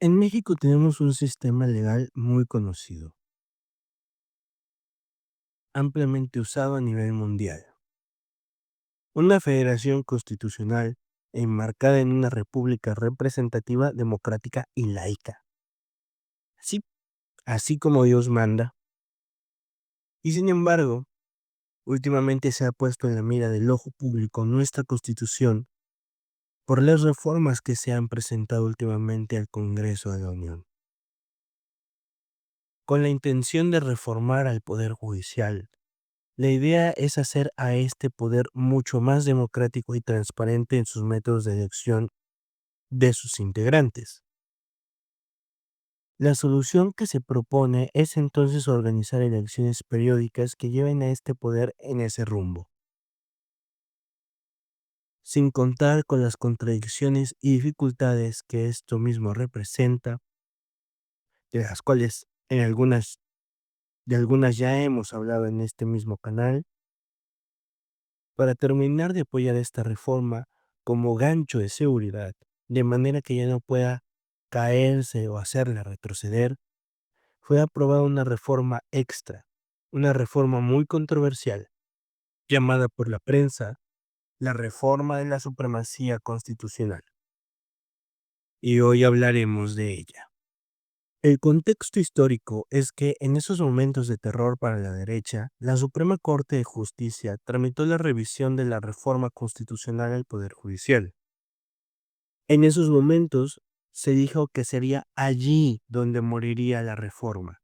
En México tenemos un sistema legal muy conocido, ampliamente usado a nivel mundial. Una federación constitucional enmarcada en una república representativa, democrática y laica. Sí, así como Dios manda. Y sin embargo, últimamente se ha puesto en la mira del ojo público nuestra constitución por las reformas que se han presentado últimamente al Congreso de la Unión, con la intención de reformar al Poder Judicial. La idea es hacer a este poder mucho más democrático y transparente en sus métodos de elección de sus integrantes. La solución que se propone es entonces organizar elecciones periódicas que lleven a este poder en ese rumbo, sin contar con las contradicciones y dificultades que esto mismo representa, de las cuales de algunas ya hemos hablado en este mismo canal. Para terminar de apoyar esta reforma como gancho de seguridad, de manera que ya no pueda caerse o hacerla retroceder, fue aprobada una reforma extra, una reforma muy controversial, llamada por la prensa la reforma de la supremacía constitucional. Y hoy hablaremos de ella. El contexto histórico es que en esos momentos de terror para la derecha, la Suprema Corte de Justicia tramitó la revisión de la reforma constitucional al Poder Judicial. En esos momentos se dijo que sería allí donde moriría la reforma.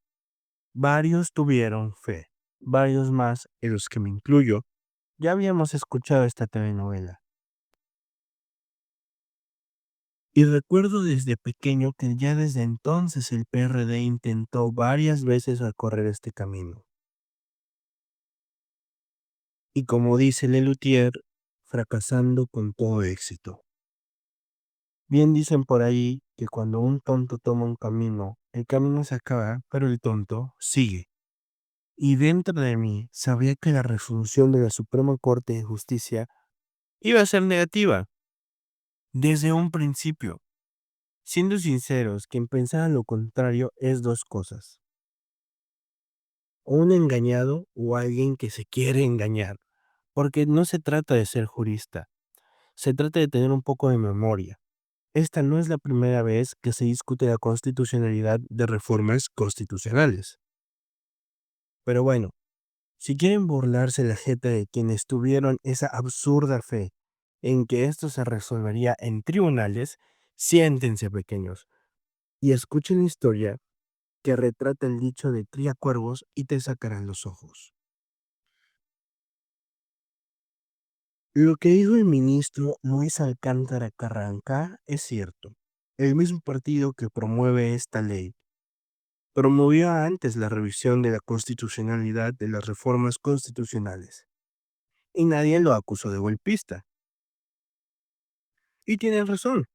Varios tuvieron fe, varios más, en los que me incluyo, ya habíamos escuchado esta telenovela. Y recuerdo desde pequeño que ya desde entonces el PRD intentó varias veces recorrer este camino. Y como dice Lelutier, fracasando con todo éxito. Bien dicen por ahí que cuando un tonto toma un camino, el camino se acaba, pero el tonto sigue. Y dentro de mí sabía que la resolución de la Suprema Corte de Justicia iba a ser negativa, desde un principio. Siendo sinceros, quien pensara lo contrario es dos cosas: o un engañado o alguien que se quiere engañar, porque no se trata de ser jurista, se trata de tener un poco de memoria. Esta no es la primera vez que se discute la constitucionalidad de reformas constitucionales. Pero bueno, si quieren burlarse la jeta de quienes tuvieron esa absurda fe en que esto se resolvería en tribunales, siéntense pequeños y escuchen la historia que retrata el dicho de cría cuervos y te sacarán los ojos. Lo que dijo el ministro Luis Alcántara Carranca es cierto. El mismo partido que promueve esta ley promovió antes la revisión de la constitucionalidad de las reformas constitucionales y nadie lo acusó de golpista. Y tienen razón.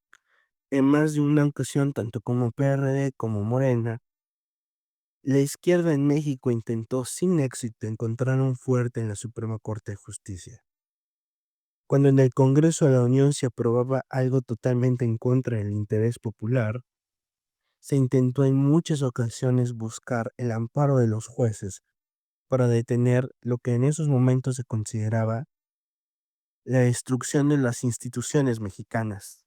En más de una ocasión, tanto como PRD como Morena, la izquierda en México intentó sin éxito encontrar un fuerte en la Suprema Corte de Justicia. Cuando en el Congreso de la Unión se aprobaba algo totalmente en contra del interés popular, se intentó en muchas ocasiones buscar el amparo de los jueces para detener lo que en esos momentos se consideraba la destrucción de las instituciones mexicanas.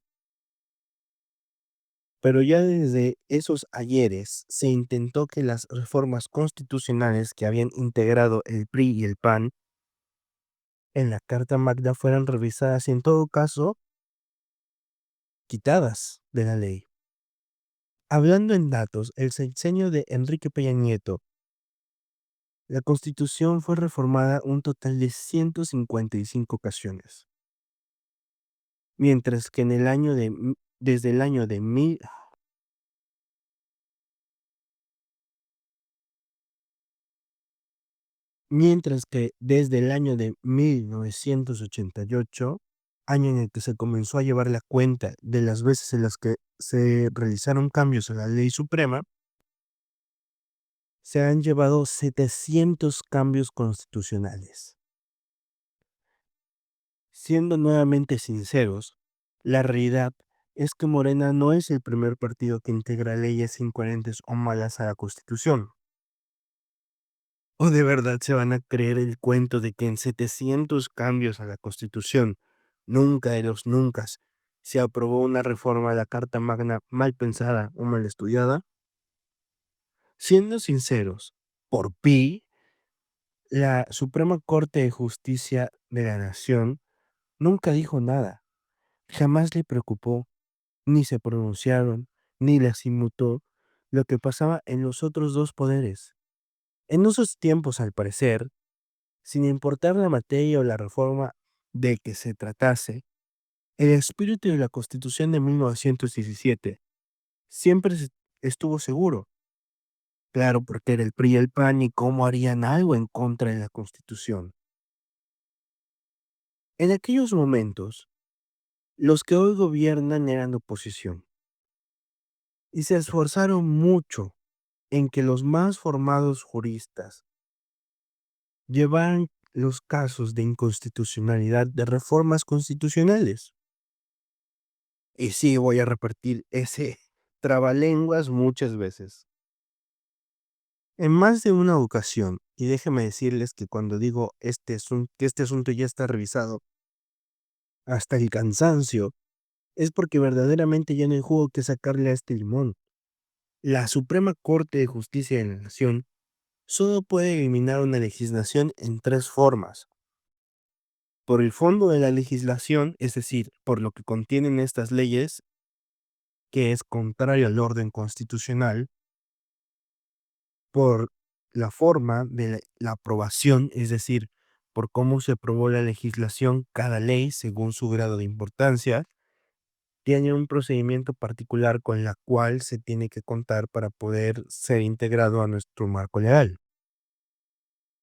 Pero ya desde esos ayeres se intentó que las reformas constitucionales que habían integrado el PRI y el PAN en la Carta Magna fueran revisadas y en todo caso quitadas de la ley. Hablando en datos, el sexenio de Enrique Peña Nieto, la Constitución fue reformada un total de 155 ocasiones, mientras que en el año de desde el año de mil mientras que desde el año de 1988, año en el que se comenzó a llevar la cuenta de las veces en las que se realizaron cambios a la ley suprema, se han llevado 700 cambios constitucionales. Siendo nuevamente sinceros, la realidad es que Morena no es el primer partido que integra leyes incoherentes o malas a la Constitución. ¿O de verdad se van a creer el cuento de que en 700 cambios a la Constitución, nunca de los nuncas, se aprobó una reforma a la Carta Magna mal pensada o mal estudiada? Siendo sinceros, por pi, la Suprema Corte de Justicia de la Nación nunca dijo nada, jamás le preocupó, ni se pronunciaron, ni les inmutó lo que pasaba en los otros dos poderes. En esos tiempos, al parecer, sin importar la materia o la reforma de que se tratase, el espíritu de la Constitución de 1917 siempre estuvo seguro. Claro, porque era el PRI y el PAN y cómo harían algo en contra de la Constitución. En aquellos momentos, los que hoy gobiernan eran oposición y se esforzaron mucho en que los más formados juristas llevaran los casos de inconstitucionalidad de reformas constitucionales. Y sí, voy a repetir ese trabalenguas muchas veces. En más de una ocasión, y déjeme decirles que cuando digo que este asunto ya está revisado hasta el cansancio, es porque verdaderamente ya no hay jugo que sacarle a este limón. La Suprema Corte de Justicia de la Nación solo puede eliminar una legislación en tres formas: por el fondo de la legislación, es decir, por lo que contienen estas leyes, que es contrario al orden constitucional; por la forma de la aprobación, es decir, por cómo se aprobó la legislación, cada ley, según su grado de importancia, tiene un procedimiento particular con la cual se tiene que contar para poder ser integrado a nuestro marco legal.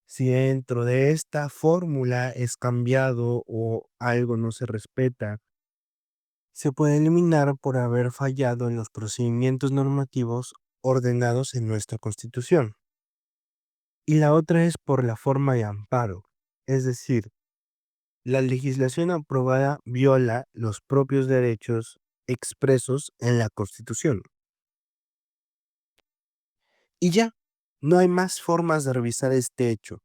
Si dentro de esta fórmula es cambiado o algo no se respeta, se puede eliminar por haber fallado en los procedimientos normativos ordenados en nuestra Constitución. Y la otra es por la forma de amparo, es decir, la legislación aprobada viola los propios derechos expresos en la Constitución. Y ya, no hay más formas de revisar este hecho.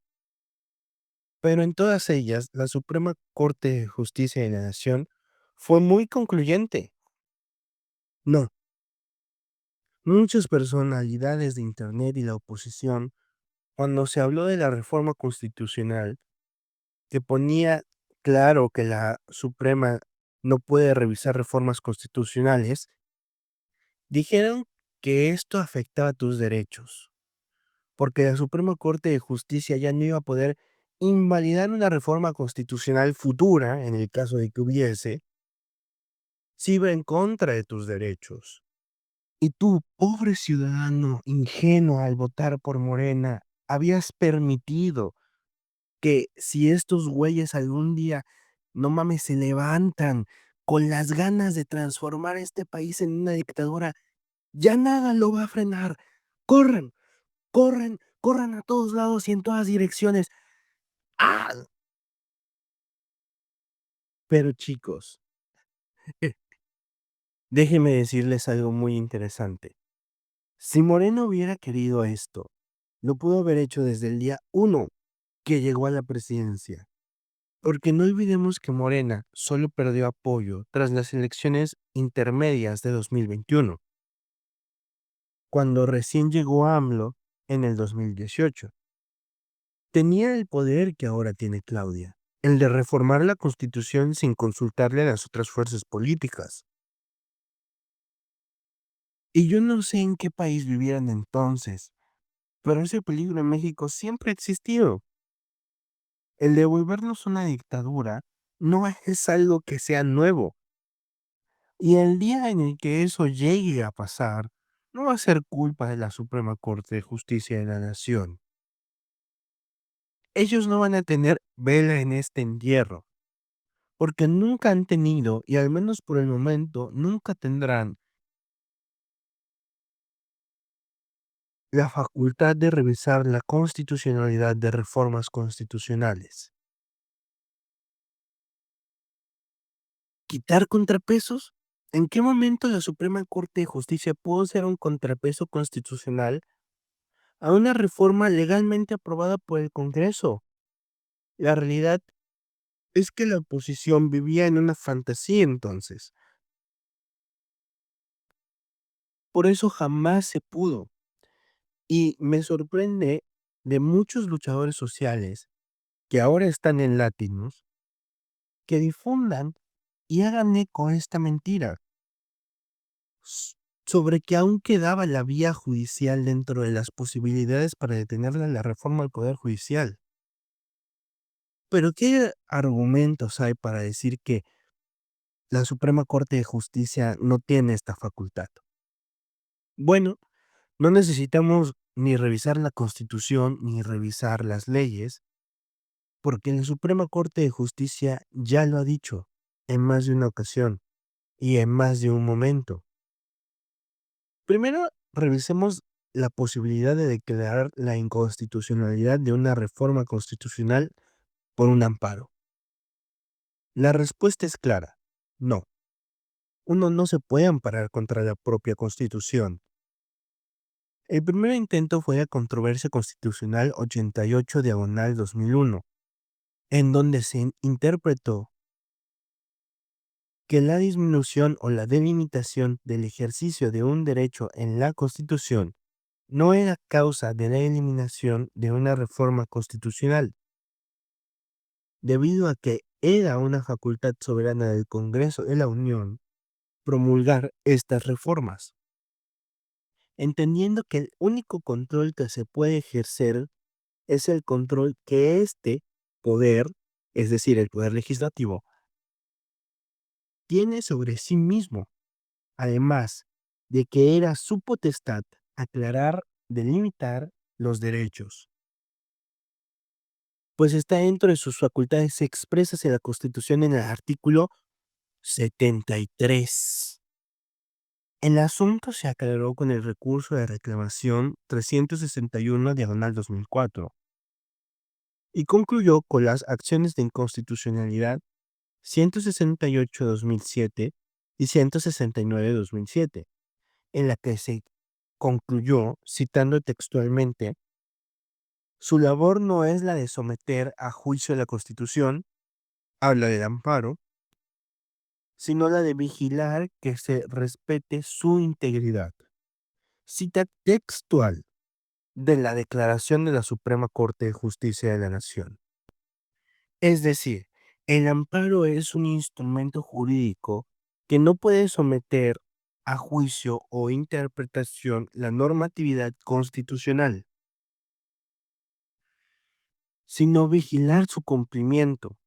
Pero en todas ellas, la Suprema Corte de Justicia de la Nación fue muy concluyente. No, muchas personalidades de Internet y la oposición, cuando se habló de la reforma constitucional, que ponía claro que la Suprema no puede revisar reformas constitucionales, dijeron que esto afectaba tus derechos, porque la Suprema Corte de Justicia ya no iba a poder invalidar una reforma constitucional futura, en el caso de que hubiese, si iba en contra de tus derechos. Y tú, pobre ciudadano ingenuo al votar por Morena, habías permitido que si estos güeyes algún día, no mames, se levantan con las ganas de transformar este país en una dictadura, ya nada lo va a frenar. Corran, corran, corran a todos lados y en todas direcciones. ¡Ah! Pero chicos, déjenme decirles algo muy interesante. Si Moreno hubiera querido esto, lo pudo haber hecho desde el día uno que llegó a la presidencia. Porque no olvidemos que Morena solo perdió apoyo tras las elecciones intermedias de 2021, cuando recién llegó AMLO en el 2018. Tenía el poder que ahora tiene Claudia, el de reformar la Constitución sin consultarle a las otras fuerzas políticas. Y yo no sé en qué país vivieran entonces, pero ese peligro en México siempre ha existido. El de volvernos una dictadura no es algo que sea nuevo. Y el día en el que eso llegue a pasar, no va a ser culpa de la Suprema Corte de Justicia de la Nación. Ellos no van a tener vela en este entierro, porque nunca han tenido, y al menos por el momento, nunca tendrán la facultad de revisar la constitucionalidad de reformas constitucionales. ¿Quitar contrapesos? ¿En qué momento la Suprema Corte de Justicia pudo ser un contrapeso constitucional a una reforma legalmente aprobada por el Congreso? La realidad es que la oposición vivía en una fantasía entonces. Por eso jamás se pudo. Y me sorprende de muchos luchadores sociales que ahora están en Latinos que difundan y hagan eco a esta mentira s- sobre que aún quedaba la vía judicial dentro de las posibilidades para detener la reforma al Poder Judicial. Pero ¿qué argumentos hay para decir que la Suprema Corte de Justicia no tiene esta facultad? Bueno, no necesitamos ni revisar la Constitución ni revisar las leyes, porque la Suprema Corte de Justicia ya lo ha dicho en más de una ocasión y en más de un momento. Primero, revisemos la posibilidad de declarar la inconstitucionalidad de una reforma constitucional por un amparo. La respuesta es clara, no. Uno no se puede amparar contra la propia Constitución. El primer intento fue la controversia constitucional 88 diagonal 2001, en donde se interpretó que la disminución o la delimitación del ejercicio de un derecho en la Constitución no era causa de la eliminación de una reforma constitucional, debido a que era una facultad soberana del Congreso de la Unión promulgar estas reformas, entendiendo que el único control que se puede ejercer es el control que este poder, es decir, el poder legislativo, tiene sobre sí mismo, además de que era su potestad aclarar, delimitar los derechos, pues está dentro de sus facultades expresas en la Constitución en el artículo 73. El asunto se aclaró con el recurso de reclamación 361 diagonal 2004 y concluyó con las acciones de inconstitucionalidad 168-2007 y 169-2007, en la que se concluyó, citando textualmente, su labor no es la de someter a juicio la Constitución, habla del amparo, sino la de vigilar que se respete su integridad. Cita textual de la Declaración de la Suprema Corte de Justicia de la Nación. Es decir, el amparo es un instrumento jurídico que no puede someter a juicio o interpretación la normatividad constitucional, sino vigilar su cumplimiento.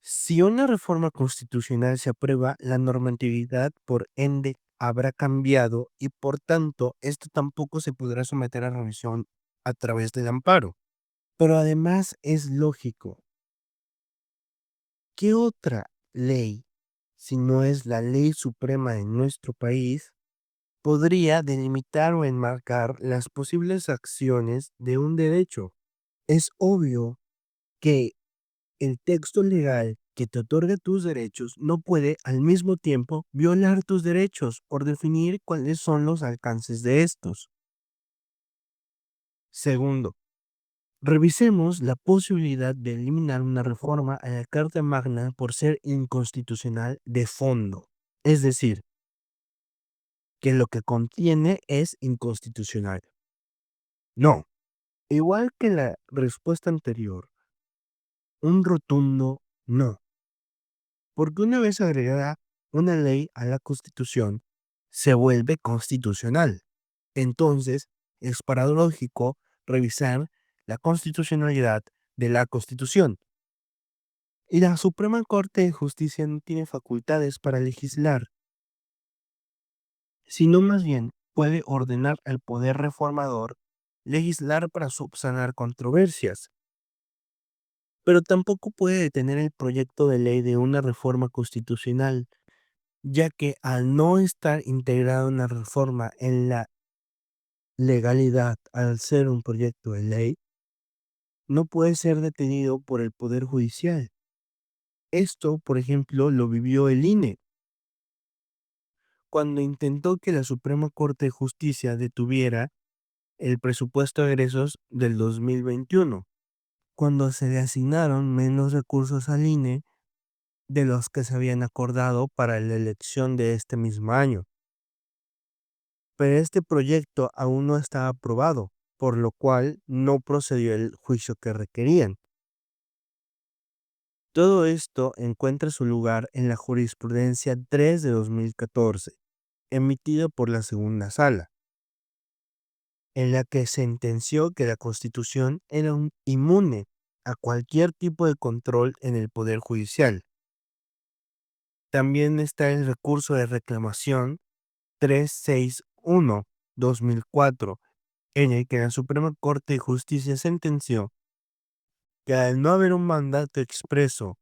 Si una reforma constitucional se aprueba, la normatividad por ende habrá cambiado y por tanto esto tampoco se podrá someter a revisión a través del amparo. Pero además es lógico, ¿qué otra ley, si no es la ley suprema de nuestro país, podría delimitar o enmarcar las posibles acciones de un derecho? Es obvio que el texto legal que te otorga tus derechos no puede al mismo tiempo violar tus derechos por definir cuáles son los alcances de estos. Segundo, revisemos la posibilidad de eliminar una reforma a la Carta Magna por ser inconstitucional de fondo, es decir, que lo que contiene es inconstitucional. No, igual que la respuesta anterior, un rotundo no. Porque una vez agregada una ley a la Constitución, se vuelve constitucional. Entonces, es paradójico revisar la constitucionalidad de la Constitución. Y la Suprema Corte de Justicia no tiene facultades para legislar, sino más bien puede ordenar al poder reformador legislar para subsanar controversias, pero tampoco puede detener el proyecto de ley de una reforma constitucional, ya que al no estar integrada una reforma en la legalidad, al ser un proyecto de ley, no puede ser detenido por el Poder Judicial. Esto, por ejemplo, lo vivió el INE. cuando intentó que la Suprema Corte de Justicia detuviera el presupuesto de egresos del 2021, cuando se le asignaron menos recursos al INE de los que se habían acordado para la elección de este mismo año. Pero este proyecto aún no estaba aprobado, por lo cual no procedió el juicio que requerían. Todo esto encuentra su lugar en la jurisprudencia 3 de 2014, emitida por la segunda sala, en la que sentenció que la Constitución era inmune a cualquier tipo de control en el Poder Judicial. También está el recurso de reclamación 361-2004, en el que la Suprema Corte de Justicia sentenció que al no haber un mandato expreso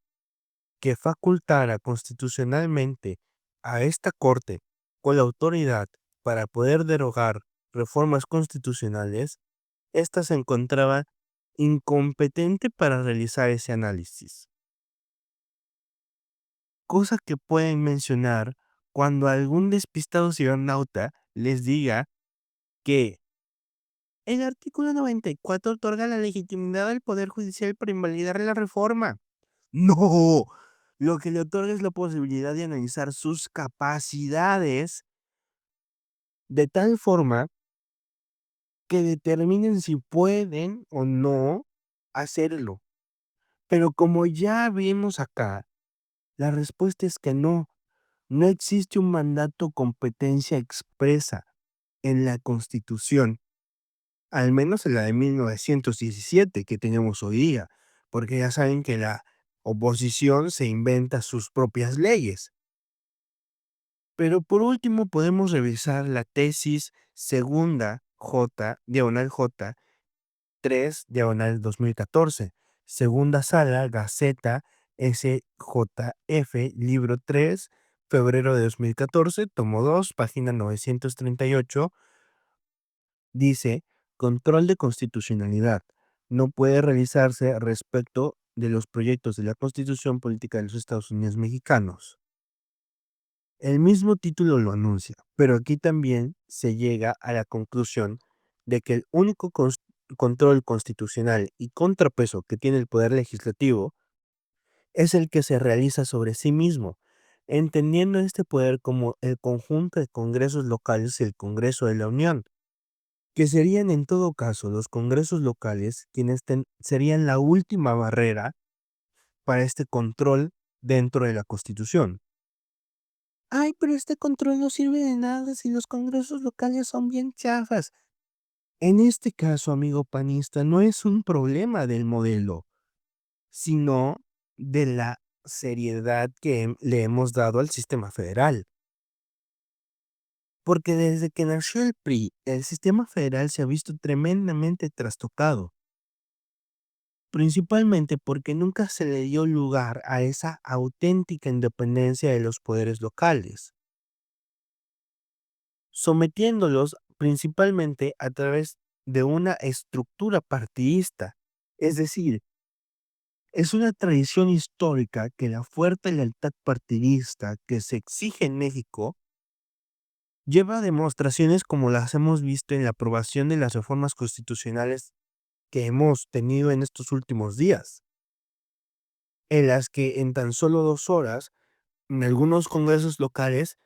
que facultara constitucionalmente a esta Corte con la autoridad para poder derogar reformas constitucionales, ésta se encontraba incompetente para realizar ese análisis. Cosa que pueden mencionar cuando algún despistado cibernauta les diga que el artículo 94 otorga la legitimidad al Poder Judicial para invalidar la reforma. No, lo que le otorga es la posibilidad de analizar sus capacidades de tal forma que determinen si pueden o no hacerlo. Pero como ya vimos acá, la respuesta es que no. No existe un mandato competencia expresa en la Constitución, al menos en la de 1917 que tenemos hoy día, porque ya saben que la oposición se inventa sus propias leyes. Pero por último podemos revisar la tesis segunda J, diagonal J, 3, diagonal 2014, segunda sala, Gaceta SJF, libro 3, febrero de 2014, tomo 2, página 938, dice, control de constitucionalidad. No puede realizarse respecto de los proyectos de la Constitución Política de los Estados Unidos Mexicanos. El mismo título lo anuncia, pero aquí también se llega a la conclusión de que el único control constitucional y contrapeso que tiene el Poder Legislativo es el que se realiza sobre sí mismo, entendiendo este poder como el conjunto de congresos locales y el Congreso de la Unión, que serían en todo caso los congresos locales quienes serían la última barrera para este control dentro de la Constitución. Ay, pero este control no sirve de nada si los congresos locales son bien chafas. En este caso, amigo panista, no es un problema del modelo, sino de la seriedad que le hemos dado al sistema federal. Porque desde que nació el PRI, el sistema federal se ha visto tremendamente trastocado, principalmente porque nunca se le dio lugar a esa auténtica independencia de los poderes locales, sometiéndolos principalmente a través de una estructura partidista. Es decir, es una tradición histórica que la fuerte lealtad partidista que se exige en México lleva a demostraciones como las hemos visto en la aprobación de las reformas constitucionales que hemos tenido en estos últimos días, en las que en tan solo 2 horas, en algunos congresos locales,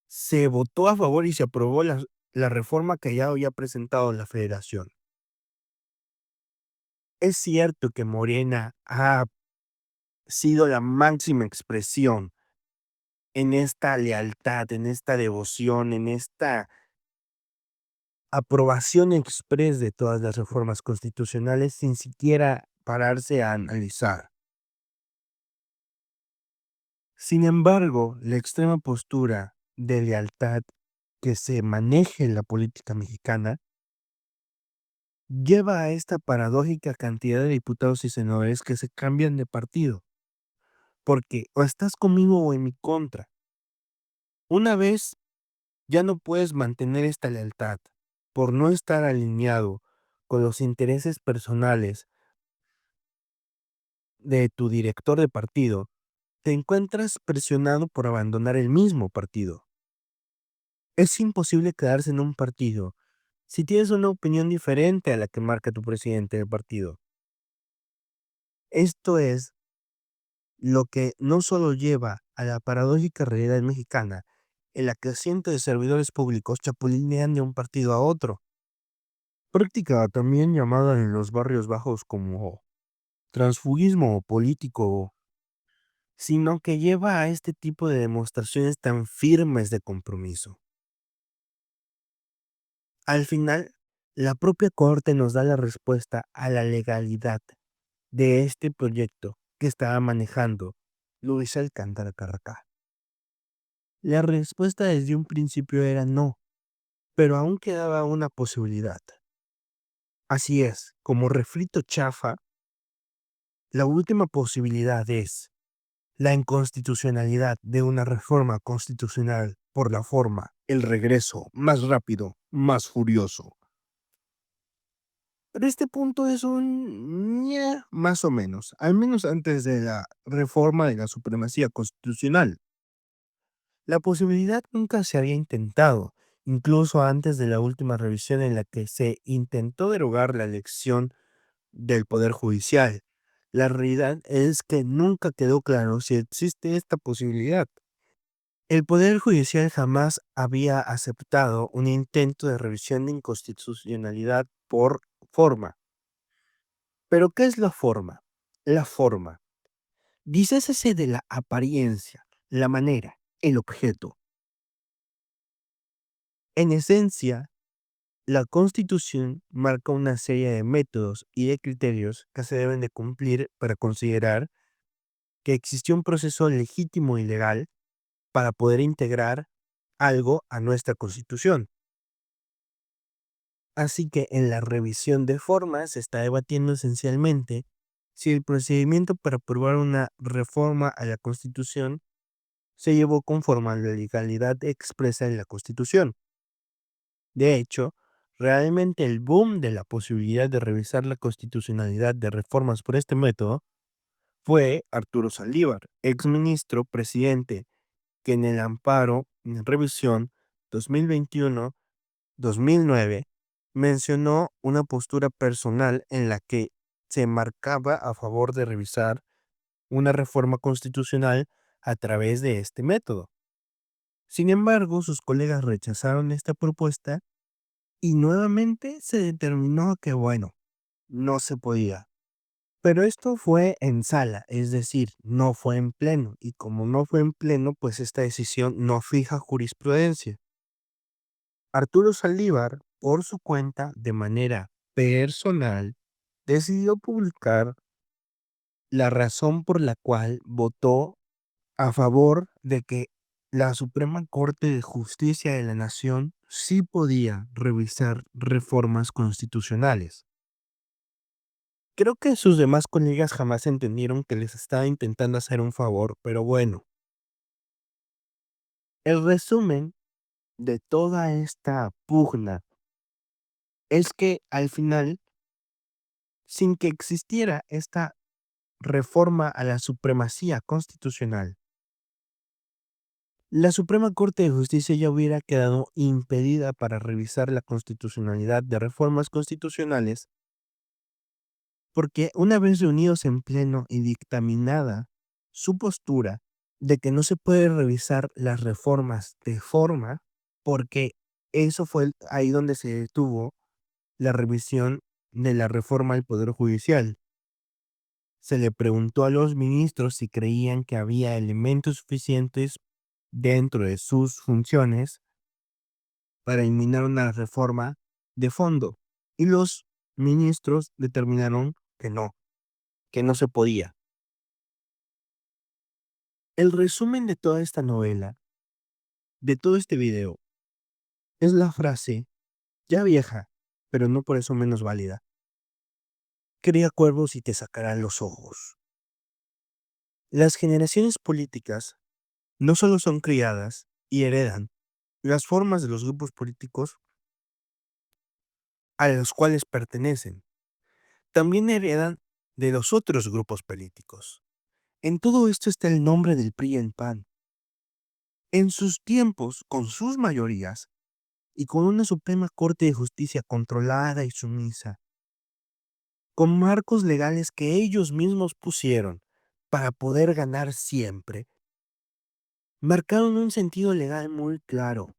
se votó a favor y se aprobó la reforma que ya había presentado la federación. Es cierto que Morena ha sido la máxima expresión en esta lealtad, en esta devoción, en esta aprobación express de todas las reformas constitucionales sin siquiera pararse a analizar. Sin embargo, la extrema postura de lealtad que se maneja en la política mexicana lleva a esta paradójica cantidad de diputados y senadores que se cambian de partido, porque o estás conmigo o en mi contra. Una vez ya no puedes mantener esta lealtad por no estar alineado con los intereses personales de tu director de partido, te encuentras presionado por abandonar el mismo partido. Es imposible quedarse en un partido si tienes una opinión diferente a la que marca tu presidente del partido. Esto es lo que no solo lleva a la paradójica realidad mexicana, en la que cientos de servidores públicos chapulinean de un partido a otro, práctica también llamada en los barrios bajos como transfugismo político, sino que lleva a este tipo de demostraciones tan firmes de compromiso. Al final, la propia Corte nos da la respuesta a la legalidad de este proyecto que estaba manejando Luis Alcántara Carracá. La respuesta desde un principio era no, pero aún quedaba una posibilidad. Así es, como refrito chafa, la última posibilidad es la inconstitucionalidad de una reforma constitucional por la forma, el regreso más rápido, más furioso. Pero este punto es un más o menos, al menos antes de la reforma de la supremacía constitucional. La posibilidad nunca se había intentado, incluso antes de la última revisión en la que se intentó derogar la elección del Poder Judicial. La realidad es que nunca quedó claro si existe esta posibilidad. El Poder Judicial jamás había aceptado un intento de revisión de inconstitucionalidad por forma. ¿Pero qué es la forma? La forma. Dícese de la apariencia, la manera, el objeto. En esencia, la Constitución marca una serie de métodos y de criterios que se deben de cumplir para considerar que existió un proceso legítimo y legal para poder integrar algo a nuestra Constitución. Así que en la revisión de formas se está debatiendo esencialmente si el procedimiento para aprobar una reforma a la Constitución se llevó conforme a la legalidad expresa en la Constitución. De hecho, realmente el boom de la posibilidad de revisar la constitucionalidad de reformas por este método fue Arturo Saldívar, exministro presidente, que en el amparo en revisión 2021-2009 mencionó una postura personal en la que se marcaba a favor de revisar una reforma constitucional a través de este método. Sin embargo, sus colegas rechazaron esta propuesta y nuevamente se determinó que, bueno, no se podía. Pero esto fue en sala, es decir, no fue en pleno, y como no fue en pleno, pues esta decisión no fija jurisprudencia. Arturo Saldívar, por su cuenta, de manera personal, decidió publicar la razón por la cual votó a favor de que la Suprema Corte de Justicia de la Nación sí podía revisar reformas constitucionales. Creo que sus demás colegas jamás entendieron que les estaba intentando hacer un favor, pero bueno, el resumen de toda esta pugna es que al final, sin que existiera esta reforma a la supremacía constitucional, la Suprema Corte de Justicia ya hubiera quedado impedida para revisar la constitucionalidad de reformas constitucionales, porque una vez reunidos en pleno y dictaminada su postura de que no se puede revisar las reformas de forma, porque eso fue ahí donde se detuvo la revisión de la reforma al Poder Judicial. Se le preguntó a los ministros si creían que había elementos suficientes dentro de sus funciones para eliminar una reforma de fondo. Y los ministros determinaron que no se podía. El resumen de toda esta novela, de todo este video, es la frase, ya vieja, pero no por eso menos válida. Cría cuervos y te sacarán los ojos. Las generaciones políticas no solo son criadas y heredan las formas de los grupos políticos a los cuales pertenecen, también heredan de los otros grupos políticos. En todo esto está el nombre del PRI y el PAN. En sus tiempos, con sus mayorías y con una Suprema Corte de Justicia controlada y sumisa, con marcos legales que ellos mismos pusieron para poder ganar siempre, marcaron un sentido legal muy claro.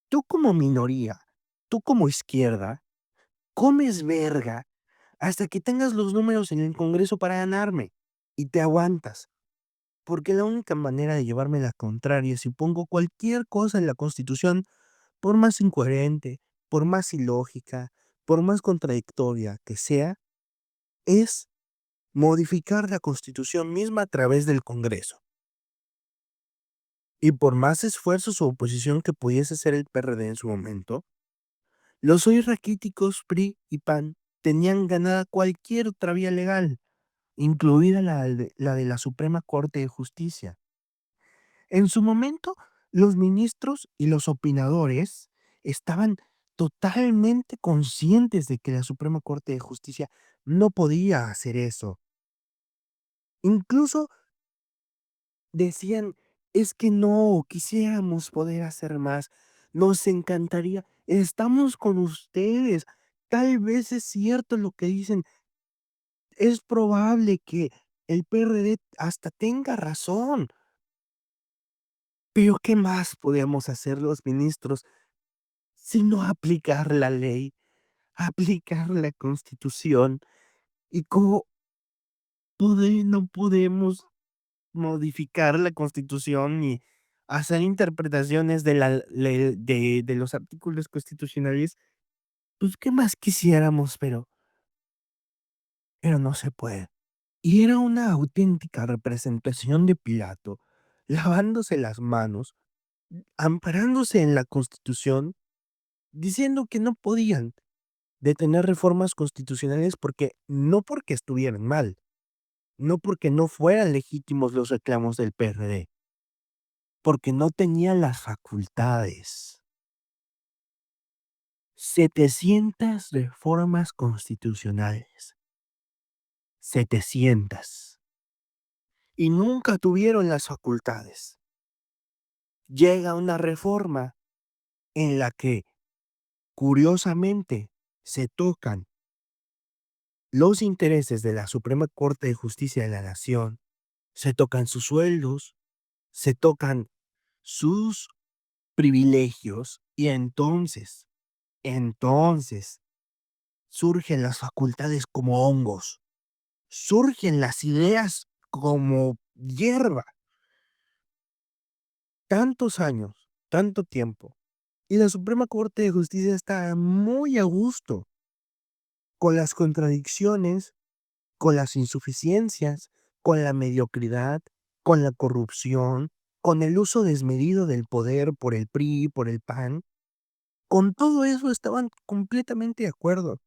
Tú como minoría, tú como izquierda, comes verga hasta que tengas los números en el Congreso para ganarme y te aguantas. Porque la única manera de llevarme la contraria si pongo cualquier cosa en la Constitución, por más incoherente, por más ilógica, por más contradictoria que sea, es modificar la Constitución misma a través del Congreso. Y por más esfuerzos o oposición que pudiese hacer el PRD en su momento, los hoy raquíticos PRI y PAN tenían ganada cualquier otra vía legal, incluida la de la Suprema Corte de Justicia. En su momento, los ministros y los opinadores estaban totalmente conscientes de que la Suprema Corte de Justicia no podía hacer eso. Incluso decían, es que no, quisiéramos poder hacer más, nos encantaría, estamos con ustedes, tal vez es cierto lo que dicen, es probable que el PRD hasta tenga razón, pero ¿qué más podíamos hacer los ministros sino aplicar la ley, aplicar la Constitución? ¿Y cómo no podemos modificar la Constitución y hacer interpretaciones de la le de los artículos constitucionales? Pues, ¿qué más quisiéramos? Pero no se puede. Y era una auténtica representación de Pilato, lavándose las manos, amparándose en la Constitución, diciendo que no podían detener reformas constitucionales porque estuvieran mal, no porque no fueran legítimos los reclamos del PRD, porque no tenían las facultades. 700 reformas constitucionales, 700, y nunca tuvieron las facultades. Llega una reforma en la que, curiosamente, se tocan los intereses de la Suprema Corte de Justicia de la Nación, se tocan sus sueldos, se tocan sus privilegios y entonces surgen las facultades como hongos, surgen las ideas como hierba. Tantos años, tanto tiempo, y la Suprema Corte de Justicia está muy a gusto con las contradicciones, con las insuficiencias, con la mediocridad, con la corrupción, con el uso desmedido del poder por el PRI, por el PAN. Con todo eso estaban completamente de acuerdo.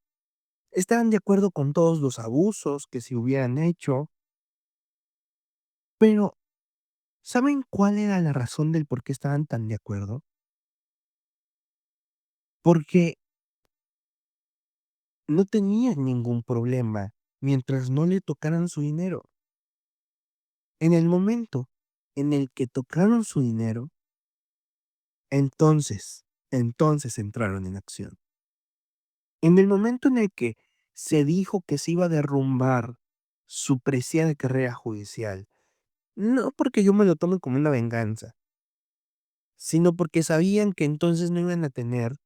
Estaban de acuerdo con todos los abusos que se hubieran hecho, pero ¿saben cuál era la razón del por qué estaban tan de acuerdo? Porque no tenían ningún problema mientras no le tocaran su dinero. En el momento en el que tocaron su dinero, entonces entraron en acción. En el momento en el que se dijo que se iba a derrumbar su preciada carrera judicial, no porque yo me lo tome como una venganza, sino porque sabían que entonces no iban a tener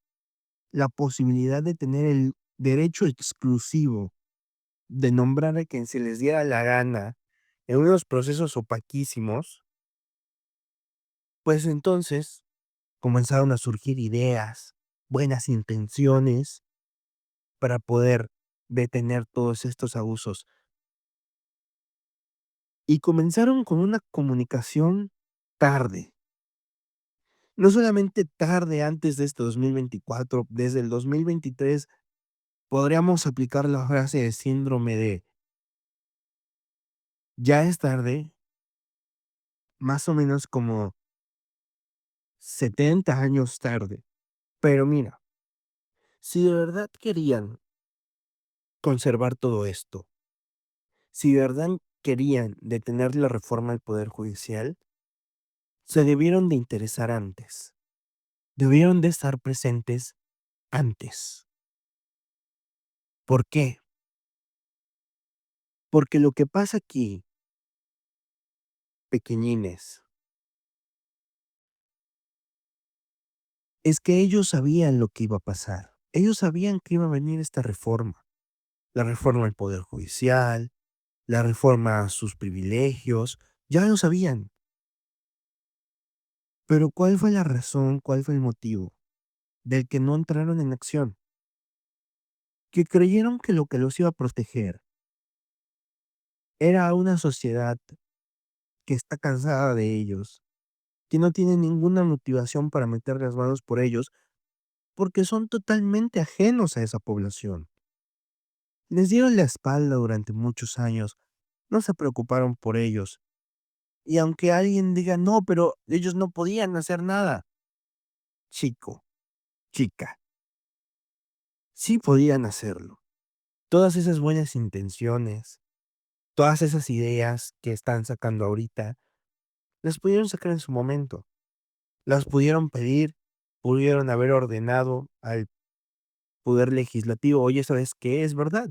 la posibilidad de tener el derecho exclusivo de nombrar a quien se les diera la gana en unos procesos opaquísimos, pues entonces comenzaron a surgir ideas, buenas intenciones para poder detener todos estos abusos. Y comenzaron con una comunicación tarde. No solamente tarde antes de este 2024, desde el 2023 podríamos aplicar la frase de síndrome de ya es tarde, más o menos como 70 años tarde. Pero mira, si de verdad querían conservar todo esto, si de verdad querían detener la reforma al Poder Judicial, se debieron de interesar antes. Debieron de estar presentes antes. ¿Por qué? Porque lo que pasa aquí, pequeñines, es que ellos sabían lo que iba a pasar. Ellos sabían que iba a venir esta reforma. La reforma al Poder Judicial, la reforma a sus privilegios, ya lo sabían. Pero ¿cuál fue la razón, cuál fue el motivo del que no entraron en acción? Que creyeron que lo que los iba a proteger era una sociedad que está cansada de ellos, que no tiene ninguna motivación para meter las manos por ellos, porque son totalmente ajenos a esa población. Les dieron la espalda durante muchos años, no se preocuparon por ellos. Y aunque alguien diga, no, pero ellos no podían hacer nada. Chico, chica, sí podían hacerlo. Todas esas buenas intenciones, todas esas ideas que están sacando ahorita, las pudieron sacar en su momento. Las pudieron pedir, pudieron haber ordenado al poder legislativo, oye, ¿sabes qué? Es verdad,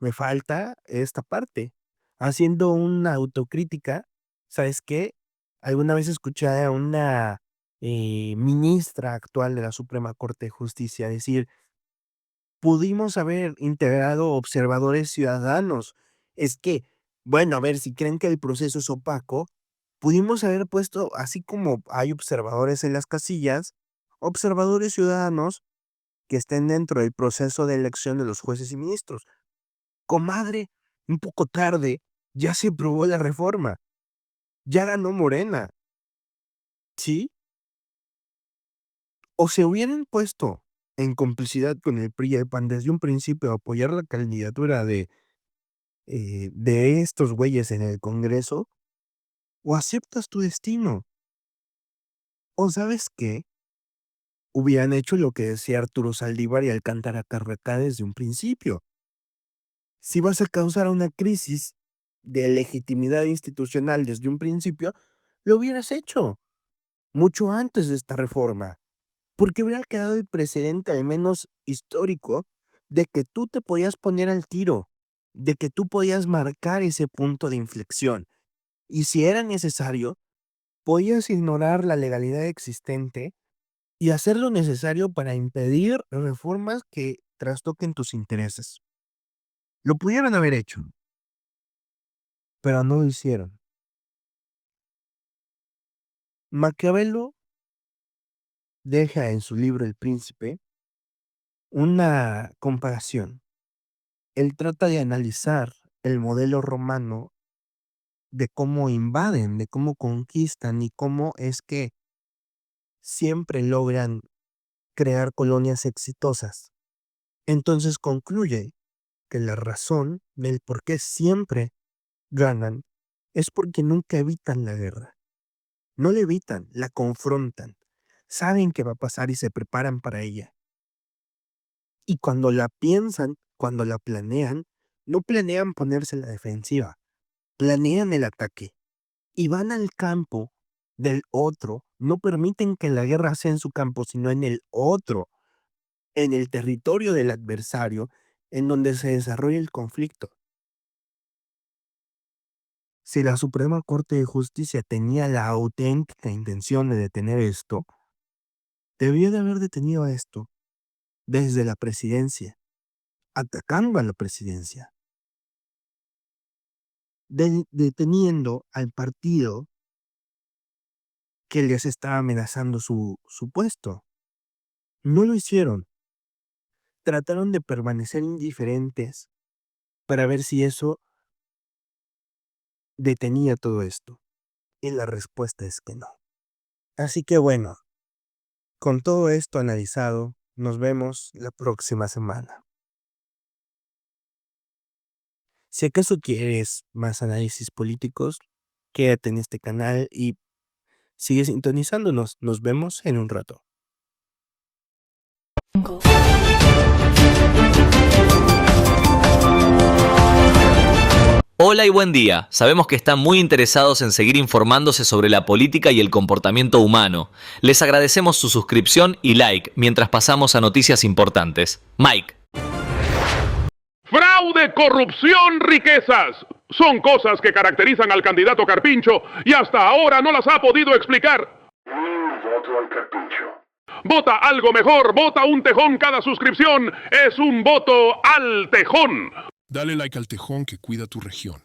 me falta esta parte. Haciendo una autocrítica, ¿sabes qué? Alguna vez escuché a una ministra actual de la Suprema Corte de Justicia decir, pudimos haber integrado observadores ciudadanos. Es que, bueno, a ver, si creen que el proceso es opaco, pudimos haber puesto, así como hay observadores en las casillas, observadores ciudadanos que estén dentro del proceso de elección de los jueces y ministros. Comadre, un poco tarde, ya se aprobó la reforma, ya ganó Morena, ¿sí? O se hubieran puesto en complicidad con el PRI y el PAN desde un principio a apoyar la candidatura de estos güeyes en el Congreso, o aceptas tu destino. O ¿sabes qué? Hubieran hecho lo que decía Arturo Saldívar y Alcántara Carracá desde un principio. Si vas a causar una crisis de legitimidad institucional desde un principio, lo hubieras hecho mucho antes de esta reforma, porque hubiera quedado el precedente, al menos histórico, de que tú te podías poner al tiro, de que tú podías marcar ese punto de inflexión. Y si era necesario, podías ignorar la legalidad existente y hacer lo necesario para impedir reformas que trastoquen tus intereses. Lo pudieron haber hecho, pero no lo hicieron. Maquiavelo deja en su libro El Príncipe una comparación. Él trata de analizar el modelo romano de cómo invaden, de cómo conquistan y cómo es que siempre logran crear colonias exitosas. Entonces concluye que la razón del por qué siempre ganan es porque nunca evitan la guerra. No la evitan, la confrontan. Saben que va a pasar y se preparan para ella. Y cuando la piensan, cuando la planean, no planean ponerse en la defensiva, planean el ataque y van al campo del otro, no permiten que la guerra sea en su campo, sino en el otro, en el territorio del adversario, en donde se desarrolla el conflicto. Si la Suprema Corte de Justicia tenía la auténtica intención de detener esto, debió de haber detenido esto desde la presidencia, atacando a la presidencia, deteniendo al partido que les estaba amenazando su puesto. No lo hicieron. Trataron de permanecer indiferentes para ver si eso detenía todo esto. Y la respuesta es que no. Así que bueno, con todo esto analizado, nos vemos la próxima semana. Si acaso quieres más análisis políticos, quédate en este canal y sigue sintonizándonos. Nos vemos en un rato. Hola y buen día. Sabemos que están muy interesados en seguir informándose sobre la política y el comportamiento humano. Les agradecemos su suscripción y like mientras pasamos a noticias importantes. Mike. Fraude, corrupción, riquezas. Son cosas que caracterizan al candidato Carpincho y hasta ahora no las ha podido explicar. Voto al Carpincho. Vota algo mejor, vota un tejón cada suscripción. Es un voto al tejón. Dale like al tejón que cuida tu región.